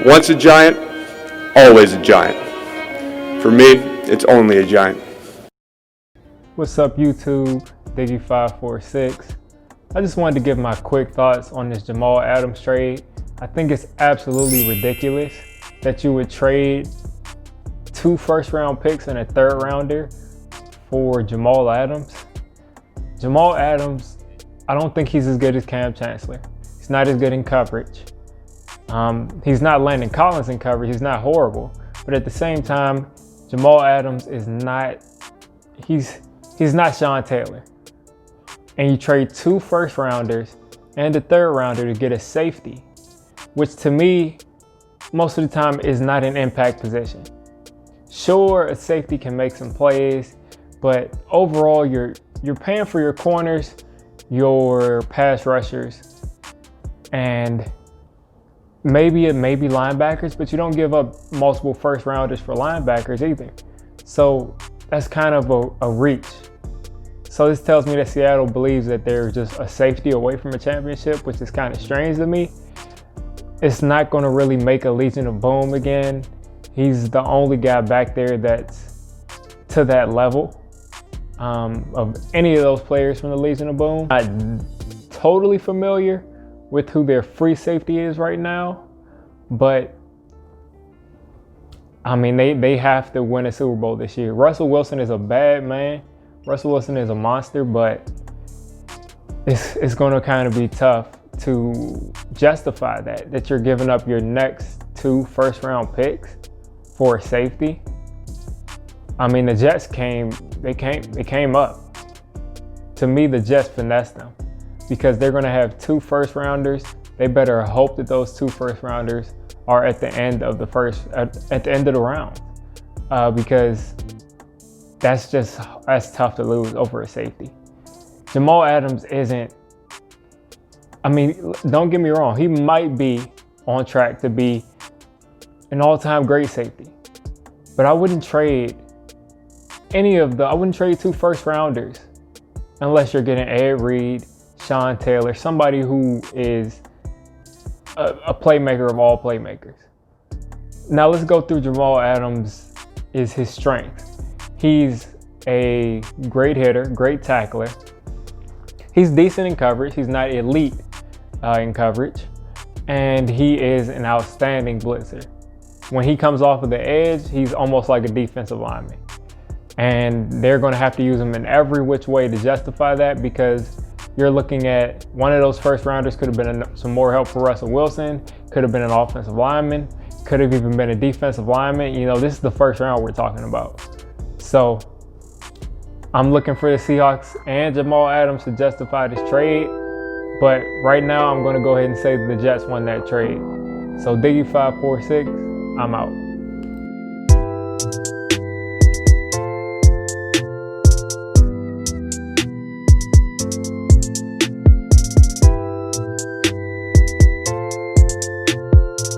Once a giant, always a giant. For me, it's only a giant. What's up, YouTube? Diggy546. I just wanted to give my quick thoughts on this Jamal Adams trade. I think it's absolutely ridiculous that you would trade 2 first-round picks and a third-rounder for Jamal Adams. Jamal Adams, I don't think he's as good as Cam Chancellor. He's not as good in coverage. He's not Landon Collins in coverage. He's not horrible. But at the same time, Jamal Adams is not, he's not Sean Taylor. And you trade 2 first-rounders and a third-rounder to get a safety, which to me, most of the time is not an impact position. Sure, a safety can make some plays, but overall, you're paying for your corners, your pass rushers, and maybe linebackers, but you don't give up multiple first rounders for linebackers either. So that's kind of a reach. So this tells me that Seattle believes that they're just a safety away from a championship, which is kind of strange to me. It's not going to really make a Legion of Boom again. He's the only guy back there that's to that level of any of those players from the Legion of Boom. Not totally familiar with who their free safety is right now, but I mean, they have to win a Super Bowl this year. Russell Wilson is a bad man. Russell Wilson is a monster, but it's going to kind of be tough to justify that you're giving up your next 2 first-round picks for a safety. I mean, the Jets came up. To me, the Jets finessed them because they're going to have 2 first-rounders. They better hope that those 2 first-rounders are at the end of the round, because that's tough to lose over a safety. Jamal Adams isn't. I mean, don't get me wrong. He might be on track to be an all-time great safety, but I wouldn't trade I wouldn't trade 2 first-rounders unless you're getting Ed Reed, Sean Taylor, somebody who is a playmaker of all playmakers. Now let's go through Jamal Adams is his strength. He's a great hitter, great tackler. He's decent in coverage. He's not elite in coverage. And he is an outstanding blitzer. When he comes off of the edge, he's almost like a defensive lineman. And they're going to have to use him in every which way to justify that, because you're looking at one of those first rounders could have been some more help for Russell Wilson, could have been an offensive lineman, could have even been a defensive lineman. You know, this is the first round we're talking about. So I'm looking for the Seahawks and Jamal Adams to justify this trade. But right now, I'm going to go ahead and say that the Jets won that trade. So Diggy546, I'm out.